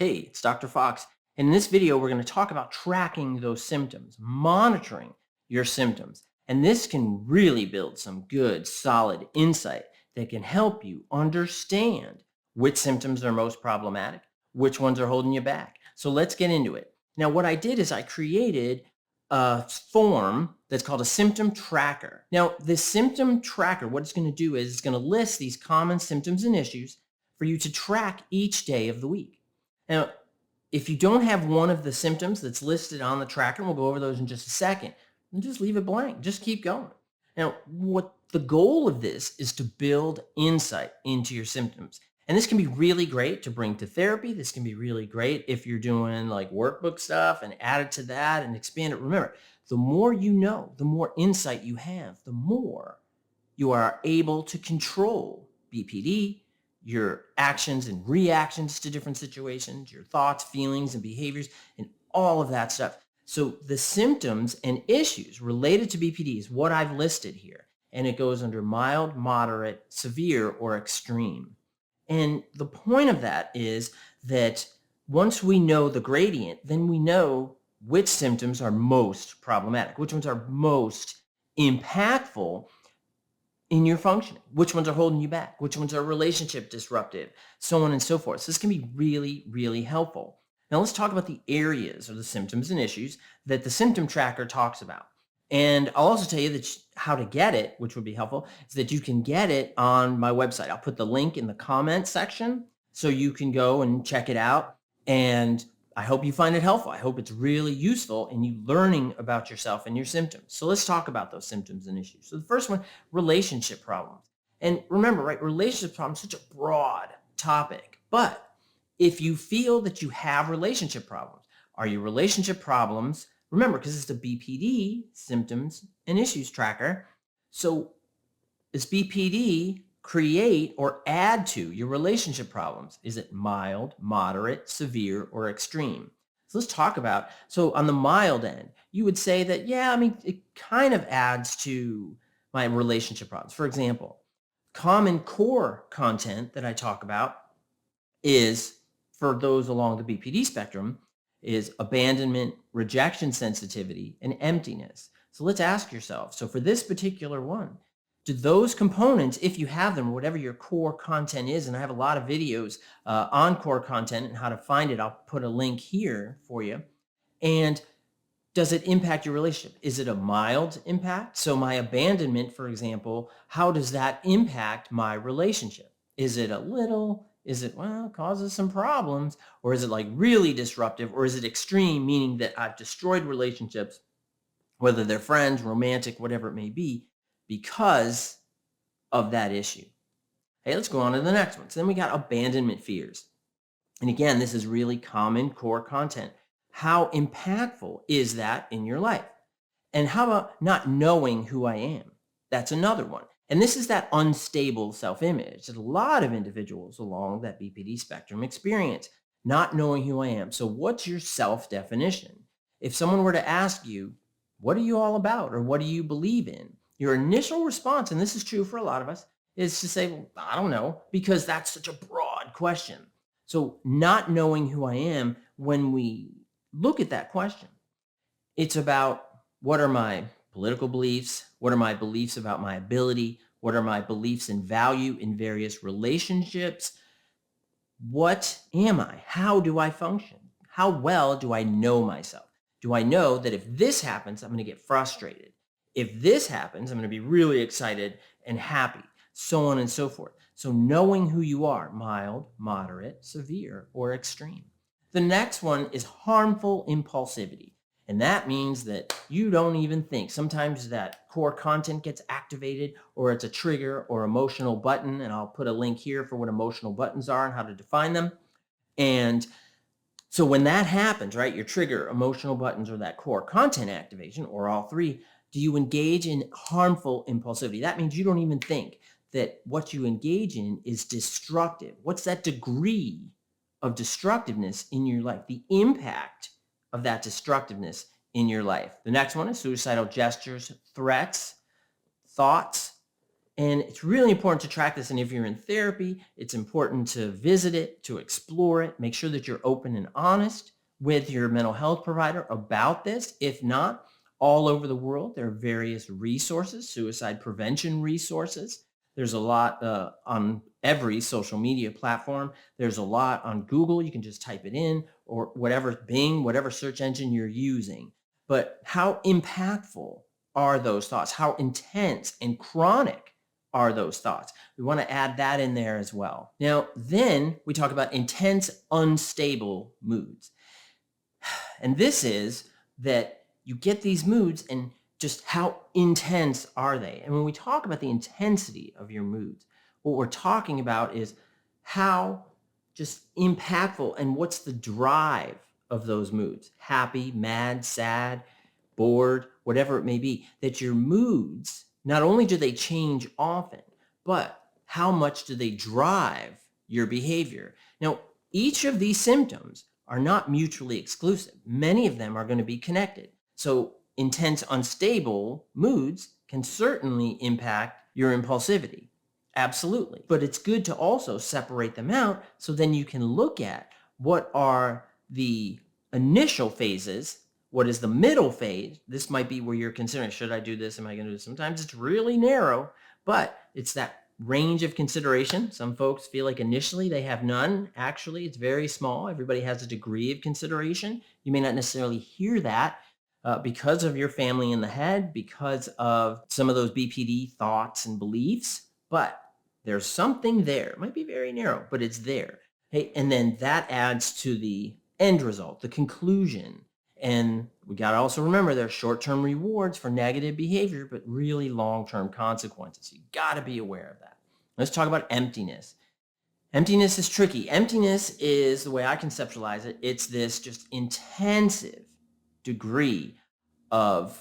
Hey, it's Dr. Fox. In this video, we're going to talk about tracking those symptoms, monitoring your symptoms. And this can really build some good, solid insight that can help you understand which symptoms are most problematic, which ones are holding you back. So let's get into it. Now, what I did is I created a form that's called a symptom tracker. Now, this symptom tracker, what it's going to do is it's going to list these common symptoms and issues for you to track each day of the week. Now, if you don't have one of the symptoms that's listed on the tracker, we'll go over those in just a second, and just leave it blank. Just keep going. Now, what the goal of this is to build insight into your symptoms. And this can be really great to bring to therapy. This can be really great if you're doing like workbook stuff and add it to that and expand it. Remember, the more you know, the more insight you have, the more you are able to control BPD, your actions and reactions to different situations, your thoughts, feelings, and behaviors, and all of that stuff. So the symptoms and issues related to BPD is what I've listed here. And it goes under mild, moderate, severe, or extreme. And the point of that is that once we know the gradient, then we know which symptoms are most problematic, which ones are most impactful in your functioning, which ones are holding you back, which ones are relationship disruptive, so on and so forth. So this can be really, really helpful. Now let's talk about the areas or the symptoms and issues that the symptom tracker talks about. And I'll also tell you that how to get it, which would be helpful, is that you can get it on my website. I'll put the link in the comment section so you can go and check it out. And I hope you find it helpful. I hope it's really useful in you learning about yourself and your symptoms. So let's talk about those symptoms and issues. So the first one, relationship problems. And remember, right, relationship problems, such a broad topic. But if you feel that you have relationship problems, are your relationship problems, remember, because it's the BPD, symptoms and issues tracker. So is BPD create or add to your relationship problems? Is it mild, moderate, severe, or extreme? So let's talk about, so on the mild end, you would say that, yeah, I mean, it kind of adds to my relationship problems. For example, common core content that I talk about is, for those along the BPD spectrum, is abandonment, rejection sensitivity, and emptiness. So let's ask yourself, so for this particular one, do those components, if you have them, or whatever your core content is, and I have a lot of videos on core content and how to find it, I'll put a link here for you. And does it impact your relationship? Is it a mild impact? So my abandonment, for example, how does that impact my relationship? Is it a little? Is it, well, causes some problems? Or is it like really disruptive? Or is it extreme, meaning that I've destroyed relationships, whether they're friends, romantic, whatever it may be, because of that issue? Hey, let's go on to the next one. So then we got abandonment fears. And again, this is really common core content. How impactful is that in your life? And how about not knowing who I am? That's another one. And this is that unstable self-image that a lot of individuals along that BPD spectrum experience, not knowing who I am. So what's your self-definition? If someone were to ask you, what are you all about? Or what do you believe in? Your initial response, and this is true for a lot of us, is to say, well, I don't know, because that's such a broad question. So not knowing who I am, when we look at that question, it's about, what are my political beliefs? What are my beliefs about my ability? What are my beliefs and value in various relationships? What am I? How do I function? How well do I know myself? Do I know that if this happens, I'm going to get frustrated? If this happens, I'm going to be really excited and happy, so on and so forth. So knowing who you are, mild, moderate, severe, or extreme. The next one is harmful impulsivity. And that means that you don't even think. Sometimes that core content gets activated, or it's a trigger or emotional button. And I'll put a link here for what emotional buttons are and how to define them. And so when that happens, right, your trigger, emotional buttons, or that core content activation, or all three, do you engage in harmful impulsivity? That means you don't even think that what you engage in is destructive. What's that degree of destructiveness in your life? The impact of that destructiveness in your life. The next one is suicidal gestures, threats, thoughts, And it's really important to track this. And if you're in therapy, it's important to visit it, to explore it, make sure that you're open and honest with your mental health provider about this. If not, all over the world, there are various resources, suicide prevention resources. There's a lot on every social media platform. There's a lot on Google. You can just type it in, or whatever, Bing, whatever search engine you're using. But how impactful are those thoughts? How intense and chronic are those thoughts? We want to add that in there as well. Now, then we talk about intense, unstable moods. And this is that you get these moods, and just how intense are they? And when we talk about the intensity of your moods, what we're talking about is how just impactful and what's the drive of those moods. Happy, mad, sad, bored, whatever it may be, that your moods, not only do they change often, but how much do they drive your behavior? Now, each of these symptoms are not mutually exclusive. Many of them are going to be connected. So intense, unstable moods can certainly impact your impulsivity. Absolutely. But it's good to also separate them out, so then you can look at what are the initial phases, what is the middle phase. This might be where you're considering, should I do this? Am I going to do this? Sometimes it's really narrow, but it's that range of consideration. Some folks feel like initially they have none. Actually, it's very small. Everybody has a degree of consideration. You may not necessarily hear that because of your family in the head, because of some of those BPD thoughts and beliefs, but there's something there. It might be very narrow, but it's there. Hey, and then that adds to the end result, the conclusion. And we got to also remember there's short-term rewards for negative behavior, but really long-term consequences. You got to be aware of that. Let's talk about emptiness. Emptiness is tricky. Emptiness is, the way I conceptualize it, it's this just intensive degree of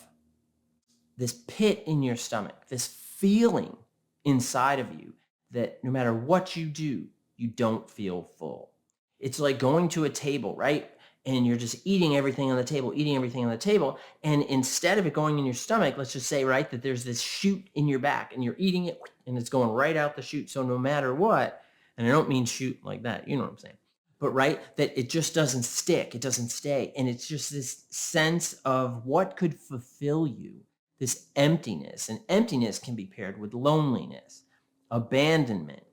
this pit in your stomach, this feeling inside of you that no matter what you do, you don't feel full. It's like going to a table, right? And you're just eating everything on the table, eating everything on the table. And instead of it going in your stomach, let's just say, right, that there's this chute in your back and you're eating it and it's going right out the chute. So no matter what, and I don't mean chute like that, you know what I'm saying, but right, that it just doesn't stick, it doesn't stay. And it's just this sense of what could fulfill you, this emptiness. And emptiness can be paired with loneliness, abandonment,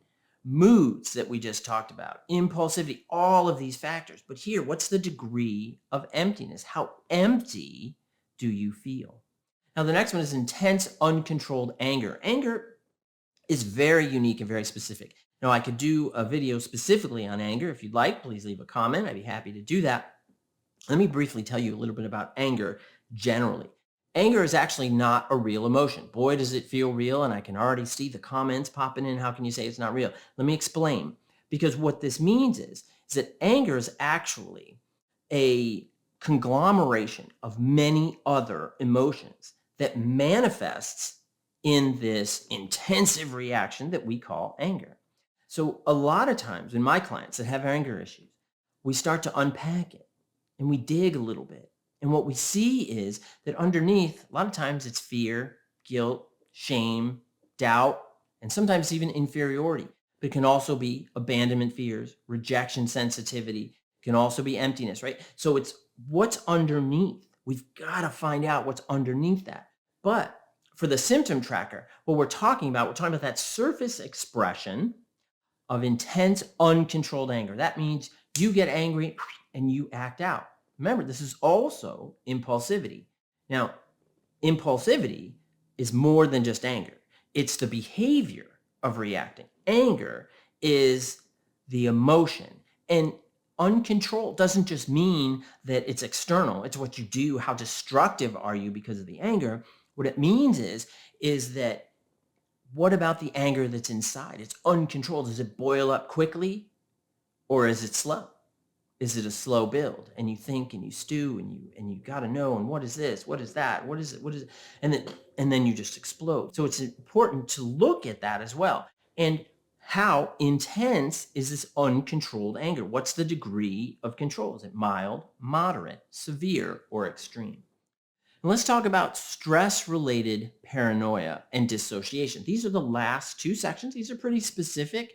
moods that we just talked about, impulsivity, all of these factors. But here, what's the degree of emptiness? How empty do you feel? Now, the next one is intense, uncontrolled anger. Anger is very unique and very specific. Now, I could do a video specifically on anger. If you'd like, please leave a comment. I'd be happy to do that. Let me briefly tell you a little bit about anger generally. Anger is actually not a real emotion. Boy, does it feel real, and I can already see the comments popping in. How can you say it's not real? Let me explain. Because what this means is that anger is actually a conglomeration of many other emotions that manifests in this intensive reaction that we call anger. So a lot of times in my clients that have anger issues, we start to unpack it and we dig a little bit. And what we see is that underneath, a lot of times it's fear, guilt, shame, doubt, and sometimes even inferiority. But it can also be abandonment fears, rejection sensitivity. It can also be emptiness, right? So it's what's underneath. We've got to find out what's underneath that. But for the symptom tracker, what we're talking about that surface expression of intense, uncontrolled anger. That means you get angry and you act out. Remember, this is also impulsivity. Now, impulsivity is more than just anger. It's the behavior of reacting. Anger is the emotion. And uncontrolled doesn't just mean that it's external. It's what you do. How destructive are you because of the anger? What it means is that what about the anger that's inside? It's uncontrolled. Does it boil up quickly or is it slow? Is it a slow build? And you think and you stew and you got to know, and what is this? What is that? What is it? What is it? And then you just explode. So it's important to look at that as well. And how intense is this uncontrolled anger? What's the degree of control? Is it mild, moderate, severe, or extreme? And let's talk about stress-related paranoia and dissociation. These are the last two sections. These are pretty specific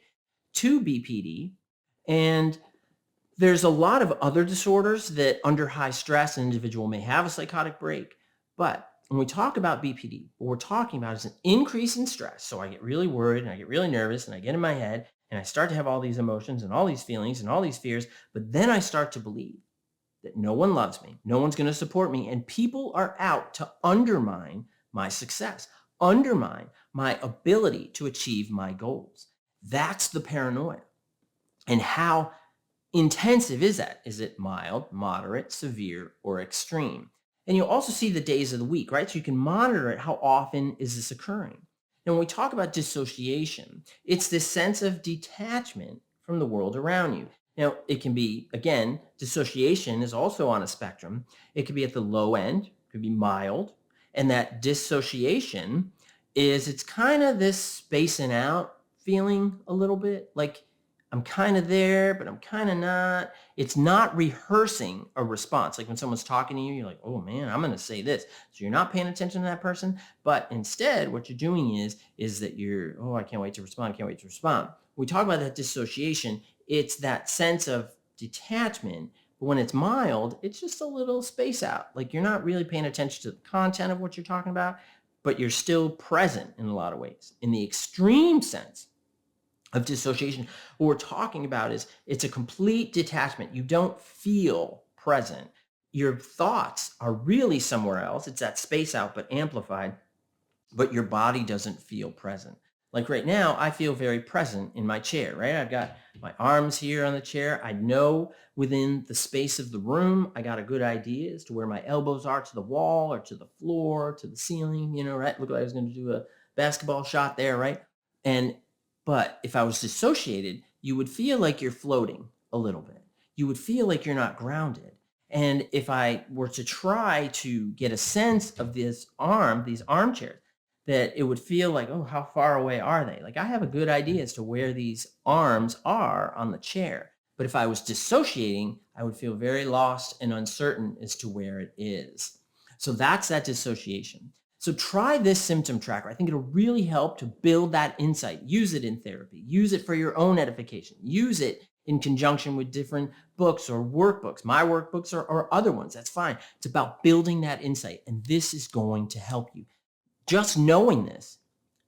to BPD. And there's a lot of other disorders that under high stress, an individual may have a psychotic break. But when we talk about BPD, what we're talking about is an increase in stress. So I get really worried and I get really nervous and I get in my head and I start to have all these emotions and all these feelings and all these fears. But then I start to believe that no one loves me, no one's going to support me, and people are out to undermine my success, undermine my ability to achieve my goals. That's the paranoia. And how intensive is that? Is it mild, moderate, severe, or extreme? And you'll also see the days of the week, right? So you can monitor it. How often is this occurring? And when we talk about dissociation, it's this sense of detachment from the world around you. Now, it can be, again, dissociation is also on a spectrum. It could be at the low end, it could be mild. And that dissociation it's kind of this spacing out feeling a little bit, like I'm kind of there, but I'm kind of not. It's not rehearsing a response. Like when someone's talking to you, you're like, oh man, I'm going to say this. So you're not paying attention to that person. But instead, what you're doing is that you're, oh, I can't wait to respond. I can't wait to respond. When we talk about that dissociation, it's that sense of detachment. But when it's mild, it's just a little space out. Like you're not really paying attention to the content of what you're talking about, but you're still present in a lot of ways. In the extreme sense of dissociation, what we're talking about is it's a complete detachment. You don't feel present. Your thoughts are really somewhere else. It's that space out, but amplified, but your body doesn't feel present. Like right now, I feel very present in my chair, right? I've got my arms here on the chair. I know within the space of the room, I got a good idea as to where my elbows are to the wall or to the floor, to the ceiling, right? Look like I was going to do a basketball shot there, right? But if I was dissociated, you would feel like you're floating a little bit. You would feel like you're not grounded. And if I were to try to get a sense of these armchairs, that it would feel like, oh, how far away are they? Like I have a good idea as to where these arms are on the chair. But if I was dissociating, I would feel very lost and uncertain as to where it is. So that's that dissociation. So try this symptom tracker. I think it'll really help to build that insight. Use it in therapy. Use it for your own edification. Use it in conjunction with different books or workbooks, my workbooks or other ones. That's fine. It's about building that insight. And this is going to help you. Just knowing this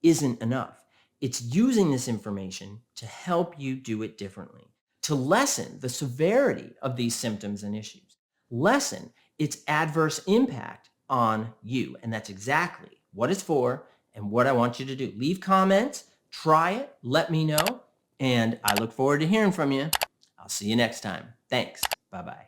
isn't enough. It's using this information to help you do it differently, to lessen the severity of these symptoms and issues, lessen its adverse impact on you. And that's exactly what it's for and what I want you to do. Leave comments, try it, let me know, and I look forward to hearing from you. I'll see you next time. Thanks. Bye-bye.